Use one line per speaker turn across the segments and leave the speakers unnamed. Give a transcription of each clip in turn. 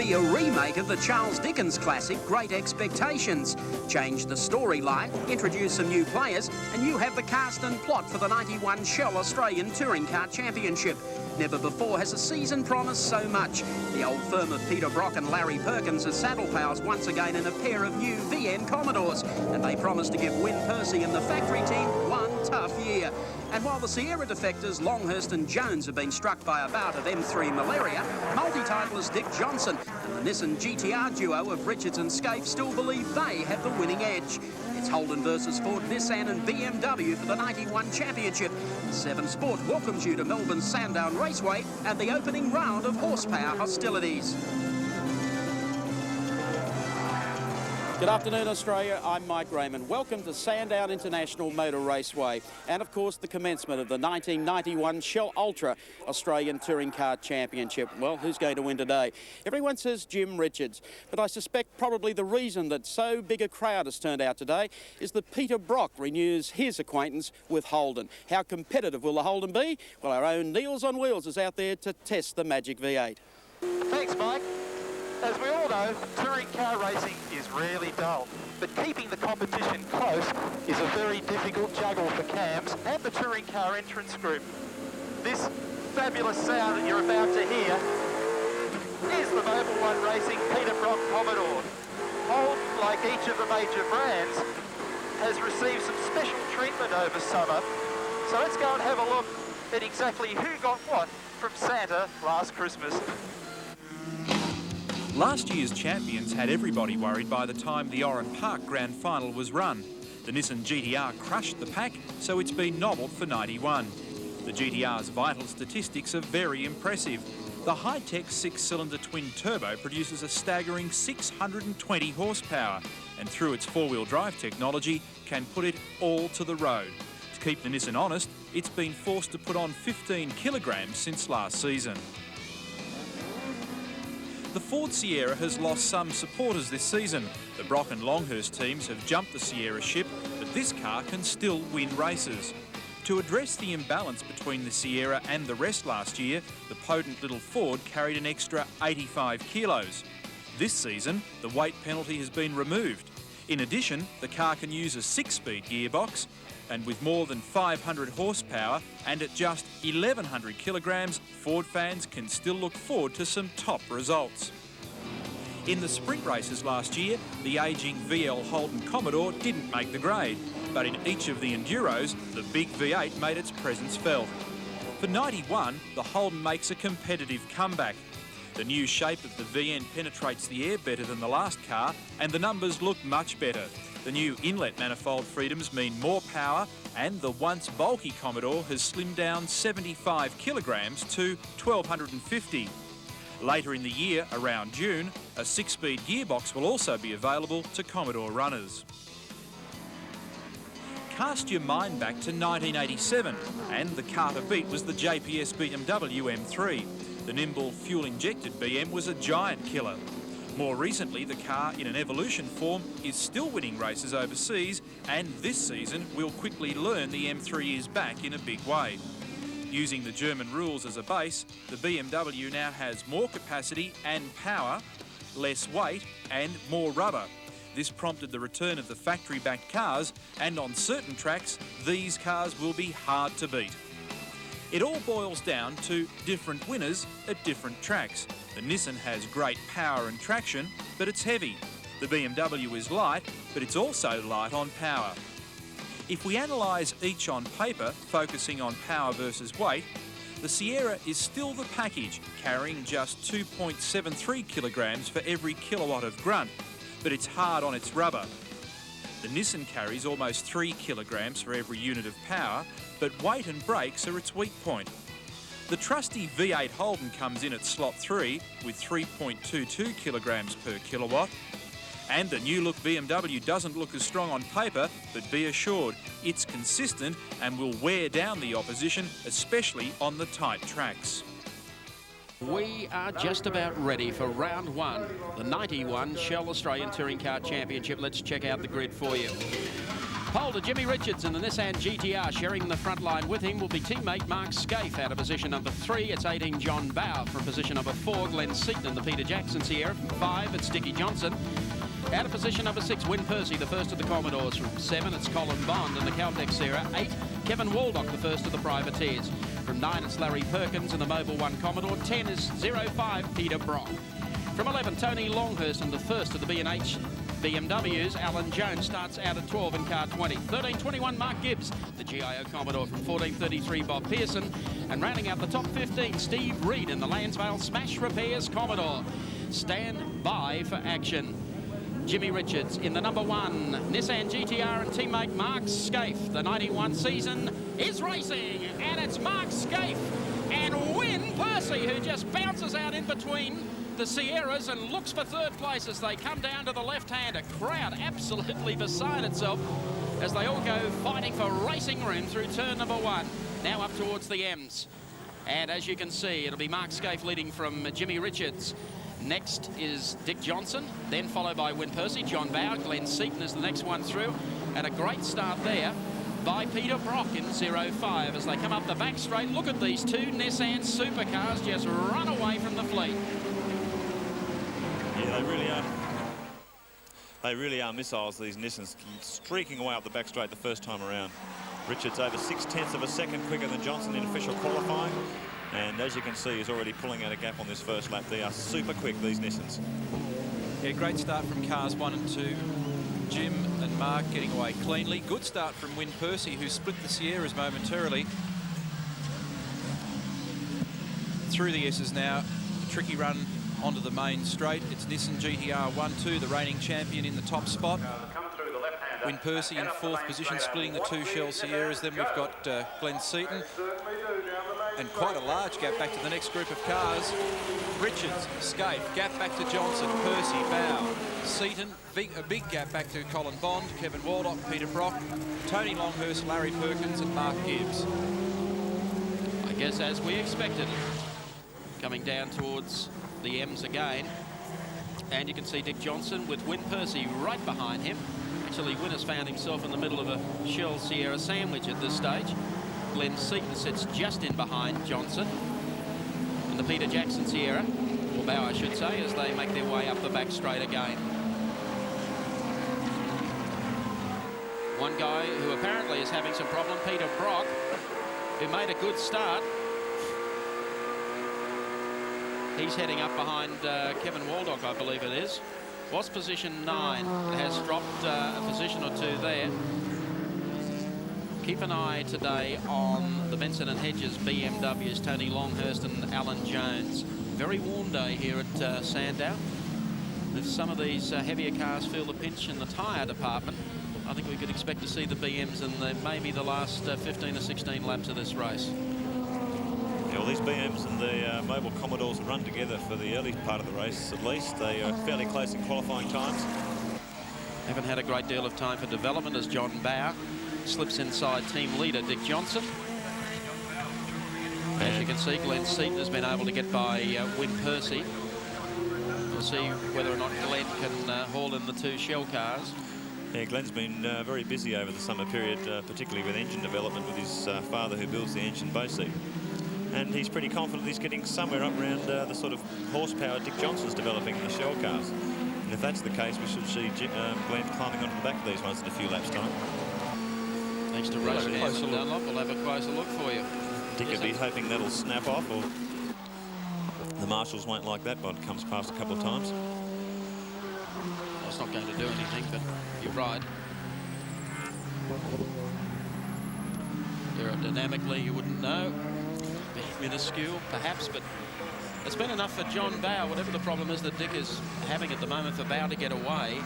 be a remake of the Charles Dickens classic Great Expectations. Change the storyline, introduce some new players, and you have the cast and plot for the 91 Shell Australian Touring Car Championship. Never before has a season promised so much. The old firm of Peter Brock and Larry Perkins as saddle pals once again in a pair of new VN Commodores, and they promise to give Win Percy and the factory team one tough year. And while the Sierra defectors Longhurst and Jones have been struck by a bout of M3 malaria, multi-titleist Dick Johnson and the Nissan GTR duo of Richards and Scaife still believe they have the winning edge. It's Holden versus Ford, Nissan and BMW for the 91 Championship. 7 Sport welcomes you to Melbourne's Sandown Raceway and the opening round of horsepower hostilities.
Good afternoon, Australia. I'm Mike Raymond. Welcome to Sandown International Motor Raceway and, of course, the commencement of the 1991 Shell Ultra Australian Touring Car Championship. Well, who's going to win today? Everyone says Jim Richards, but I suspect probably the reason that so big a crowd has turned out today is that Peter Brock renews his acquaintance with Holden. How competitive will the Holden be? Well, our own Niels on Wheels is out there to test the Magic V8.
Thanks, Mike. As we all know, touring car racing is really dull, but keeping the competition close is a very difficult juggle for CAMS and the touring car entrance group. This fabulous sound that you're about to hear is the Mobil 1 Racing Peter Brock Commodore. Holden, like each of the major brands, has received some special treatment over summer, so let's go and have a look at exactly who got what from Santa last Christmas.
Last year's champions had everybody worried by the time the Oran Park Grand Final was run. The Nissan GTR crushed the pack, so it's been nobbled for 91. The GTR's vital statistics are very impressive. The high-tech 6-cylinder twin-turbo produces a staggering 620 horsepower, and through its four-wheel drive technology can put it all to the road. To keep the Nissan honest, it's been forced to put on 15 kilograms since last season. The Ford Sierra has lost some supporters this season. The Brock and Longhurst teams have jumped the Sierra ship, but this car can still win races. To address the imbalance between the Sierra and the rest last year, the potent little Ford carried an extra 85 kilos. This season, the weight penalty has been removed. In addition, the car can use a 6-speed gearbox, and with more than 500 horsepower and at just 1,100 kilograms, Ford fans can still look forward to some top results. In the sprint races last year, the ageing VL Holden Commodore didn't make the grade, but in each of the Enduros, the big V8 made its presence felt. For 91, the Holden makes a competitive comeback. The new shape of the VN penetrates the air better than the last car, and the numbers look much better. The new inlet manifold freedoms mean more power, and the once bulky Commodore has slimmed down 75 kilograms to 1,250. Later in the year, around June, a 6-speed gearbox will also be available to Commodore runners. Cast your mind back to 1987, and the car to beat was the JPS BMW M3. The nimble, fuel-injected BM was a giant killer. More recently, the car in an evolution form is still winning races overseas, and this season we'll quickly learn the M3 is back in a big way. Using the German rules as a base, the BMW now has more capacity and power, less weight and more rubber. This prompted the return of the factory-backed cars, and on certain tracks, these cars will be hard to beat. It all boils down to different winners at different tracks. The Nissan has great power and traction, but it's heavy. The BMW is light, but it's also light on power. If we analyse each on paper, focusing on power versus weight, the Sierra is still the package, carrying just 2.73 kilograms for every kilowatt of grunt, but it's hard on its rubber. The Nissan carries almost 3 kilograms for every unit of power, but weight and brakes are its weak point. The trusty V8 Holden comes in at slot 3 with 3.22 kilograms per kilowatt. And the new-look BMW doesn't look as strong on paper, but be assured, it's consistent and will wear down the opposition, especially on the tight tracks.
We are just about ready for round one, the 91 Shell Australian Touring Car Championship. Let's check out the grid for you. Pole to Jimmy Richards in the Nissan GTR. Sharing the front line with him will be teammate Mark Scaife. Out of position number 3, it's 18 John Bow. From position number 4, Glenn Seaton in the Peter Jackson Sierra. From 5, it's Dickie Johnson. Out of position number 6, Win Percy, the first of the Commodores. From 7, it's Colin Bond in the Caltex Sierra. 8, Kevin Waldock, the first of the Privateers. From 9, it's Larry Perkins in the Mobil 1 Commodore. 10 is 05 Peter Brock. From 11, Tony Longhurst in the first of the B&H BMWs. Alan Jones starts out at 12 in car 20. 13.21 Mark Gibbs, the GIO Commodore. From 14.33 Bob Pearson. And rounding out the top 15, Steve Reed in the Lansvale Smash Repairs Commodore. Stand by for action. Jimmy Richards in the number 1 Nissan GTR and teammate Mark Scaife. The 91 season is racing, and it's Mark Scaife and Win Percy who just bounces out in between the Sierras and looks for third place as they come down to the left hand. A crowd absolutely beside itself as they all go fighting for racing room through turn number 1. Now up towards the M's. And as you can see, it'll be Mark Scaife leading from Jimmy Richards. Next is Dick Johnson, then followed by Win Percy. John Bow, Glenn Seaton is the next one through. And a great start there by Peter Brock in 05 as they come up the back straight. Look at these two Nissan supercars just run away from the fleet.
Yeah, they really are missiles, these Nissans, streaking away up the back straight the first time around. Richards over 0.6 of a second quicker than Johnson in official qualifying. And as you can see, he's already pulling out a gap on this first lap. They are super quick, these Nissans.
Yeah, great start from cars 1 and 2. Jim and Mark getting away cleanly. Good start from Win Percy, who split the Sierras momentarily. Through the S's now. A tricky run onto the main straight. It's Nissan GTR 1-2, the reigning champion in the top spot. Win Percy in 4th position, splitting the 2 Shell Sierras. Then we've got Glenn Seaton. And quite a large gap back to the next group of cars. Richards, Scaife, gap back to Johnson, Percy, Bow, Seaton, a big gap back to Colin Bond, Kevin Waldock, Peter Brock, Tony Longhurst, Larry Perkins and Mark Gibbs.
I guess as we expected, coming down towards the M's again. And you can see Dick Johnson with Win Percy right behind him. Actually, Win has found himself in the middle of a Shell Sierra sandwich at this stage. Glenn Seaton sits just in behind Johnson. And the Peter Jackson Sierra, or Bow I should say, as they make their way up the back straight again. One guy who apparently is having some problem, Peter Brock, who made a good start. He's heading up behind Kevin Waldock, I believe it is. Was position 9, has dropped a position or 2 there. Keep an eye today on the Benson and Hedges BMWs, Tony Longhurst and Alan Jones. Very warm day here at Sandown. If some of these heavier cars feel the pinch in the tyre department, I think we could expect to see the BMs in maybe the last 15 or 16 laps of this race.
Yeah, well, these BMs and the Mobile Commodores run together for the early part of the race, at least. They are fairly close in qualifying times.
Haven't had a great deal of time for development as John Bow slips inside team leader Dick Johnson. As you can see, Glenn Seaton has been able to get by Win Percy. We'll see whether or not Glenn can haul in the 2 Shell cars.
Yeah, Glenn's been very busy over the summer period, particularly with engine development with his father who builds the engine both seat. And he's pretty confident he's getting somewhere up around the sort of horsepower Dick Johnson's developing in the Shell cars. And if that's the case, we should see Glenn climbing onto the back of these ones in a few laps' time.
Thanks to Race Hands and Dunlop, we'll have a closer look for you.
Dick will be hoping that'll snap off, or the marshals won't like that one. Comes past a couple of times.
Well, it's not going to do anything, but you're right. Aerodynamically, you wouldn't know. Minuscule, perhaps, but it's been enough for John Bow, whatever the problem is that Dick is having at the moment for Bow to get away.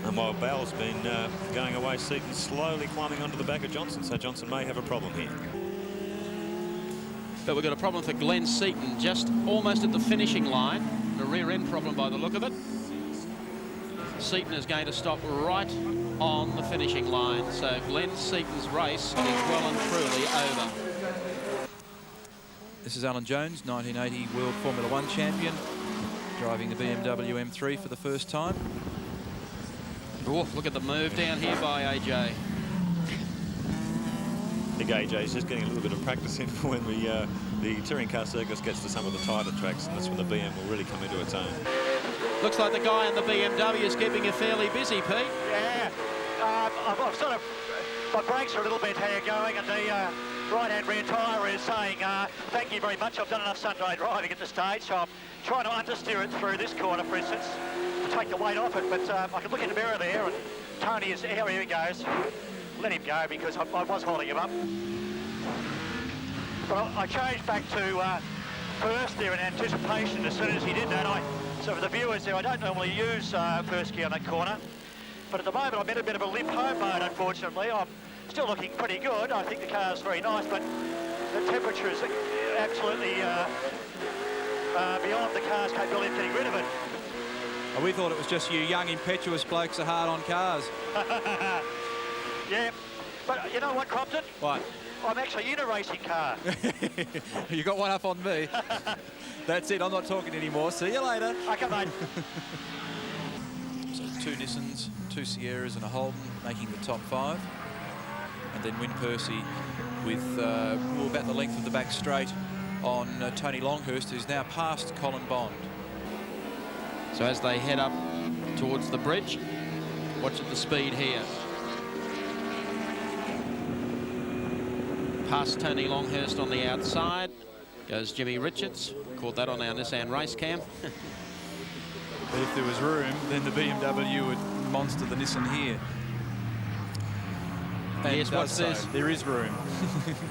And while Bow's been going away, Seaton's slowly climbing onto the back of Johnson, so Johnson may have a problem here.
But we've got a problem for Glenn Seaton, just almost at the finishing line. A rear end problem by the look of it. Seaton is going to stop right on the finishing line, so Glenn Seaton's race is well and truly over.
This is Alan Jones, 1980 World Formula 1 champion, driving the BMW M3 for the first time.
Oh, look at the move down here by AJ.
I think AJ's just getting a little bit of practice in for when the touring car circus gets to some of the tighter tracks, and that's when the BM will really come into its own.
Looks like the guy in the BMW is keeping you fairly busy, Pete.
Yeah, I've sort of, my brakes are a little bit going, and the right-hand rear tyre is saying, thank you very much, I've done enough Sunday driving at the stage, so I'm trying to understeer it through this corner, for instance, to take the weight off it, but I can look in the mirror there, and Tony is, here he goes. Let him go, because I was holding him up. But I changed back to first there in anticipation as soon as he did that. So for the viewers there, I don't normally use first gear on that corner, but at the moment I'm in a bit of a limp home mode, unfortunately. I'm still looking pretty good. I think the car's very nice, but the temperature is absolutely beyond the car's capability of getting rid of it.
Oh, we thought it was just you young, impetuous blokes are hard on cars.
Yeah, but you know what, Crompton?
What?
I'm actually in a racing car.
You got one up on me. That's it, I'm not talking anymore. See you later.
Okay, mate.
So 2 Nissans, 2 Sierras and a Holden making the top 5. And then Win Percy with about the length of the back straight on Tony Longhurst, who's now past Colin Bond.
So as they head up towards the bridge, watch at the speed here. Past Tony Longhurst on the outside goes Jimmy Richards. Caught that on our Nissan race cam.
But if there was room, then the BMW would monster the Nissan here. And
yes, what's this?
There is room.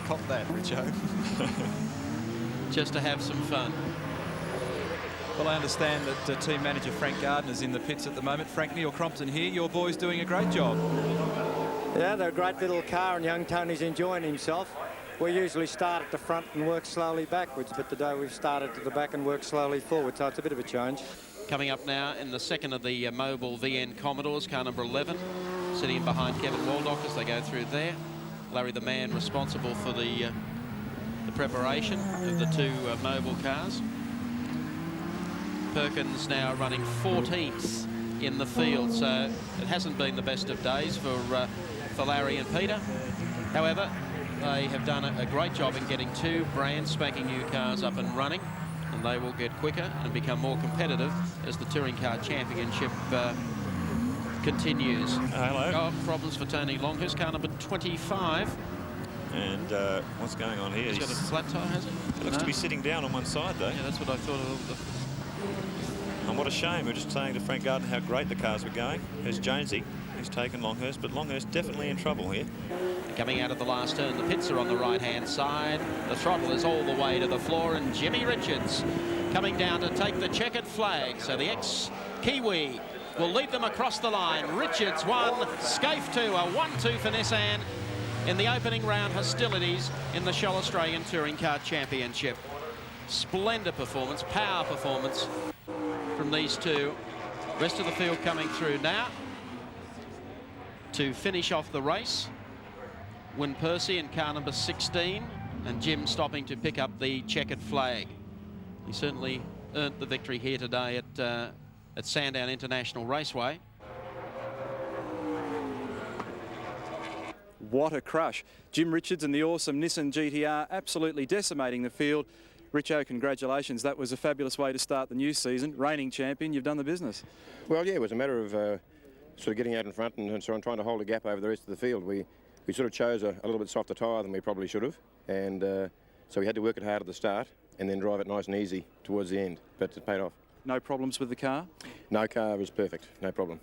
Cop that, Richo.
Just to have some fun.
Well, I understand that team manager Frank Gardner's in the pits at the moment. Frank, Neil Crompton here. Your boy's doing a great job.
Yeah, they're a great little car, and young Tony's enjoying himself. We usually start at the front and work slowly backwards, but today we've started at the back and worked slowly forward, so it's a bit of a change.
Coming up now in the second of the mobile VN Commodores, car number 11, sitting in behind Kevin Waldock as they go through there. Larry, the man responsible for the preparation of the 2 mobile cars. Perkins now running 14th in the field, so it hasn't been the best of days for Larry and Peter. However, they have done a great job in getting 2 brand spanking new cars up and running, and they will get quicker and become more competitive as the Touring Car Championship continues.
Hello.
Oh, problems for Tony Longhurst, car number 25.
And what's going on here?
He's got a flat tyre, has he?
He looks to be sitting down on one side, though.
Yeah, that's what I thought of.
And what a shame. We were just saying to Frank Gardner how great the cars were going. There's Jonesy. He's taken Longhurst, but Longhurst definitely in trouble here.
Coming out of the last turn, the pits are on the right-hand side. The throttle is all the way to the floor, and Jimmy Richards coming down to take the checkered flag. So the ex-Kiwi will lead them across the line. Richards 1, Scaife 2, a 1-2 for Nissan in the opening round hostilities in the Shell Australian Touring Car Championship. Splendid performance, power performance from these 2. Rest of the field coming through now to finish off the race. Win Percy in car number 16, and Jim stopping to pick up the checkered flag. He certainly earned the victory here today at Sandown International Raceway.
What a crush. Jim Richards and the awesome Nissan GTR absolutely decimating the field. Richo, congratulations. That was a fabulous way to start the new season. Reigning champion, you've done the business.
Well, yeah, it was a matter of sort of getting out in front and so on, trying to hold a gap over the rest of the field. We sort of chose a little bit softer tyre than we probably should have, and so we had to work it hard at the start and then drive it nice and easy towards the end, but it paid off.
No problems with the car?
No, car was perfect, no problem.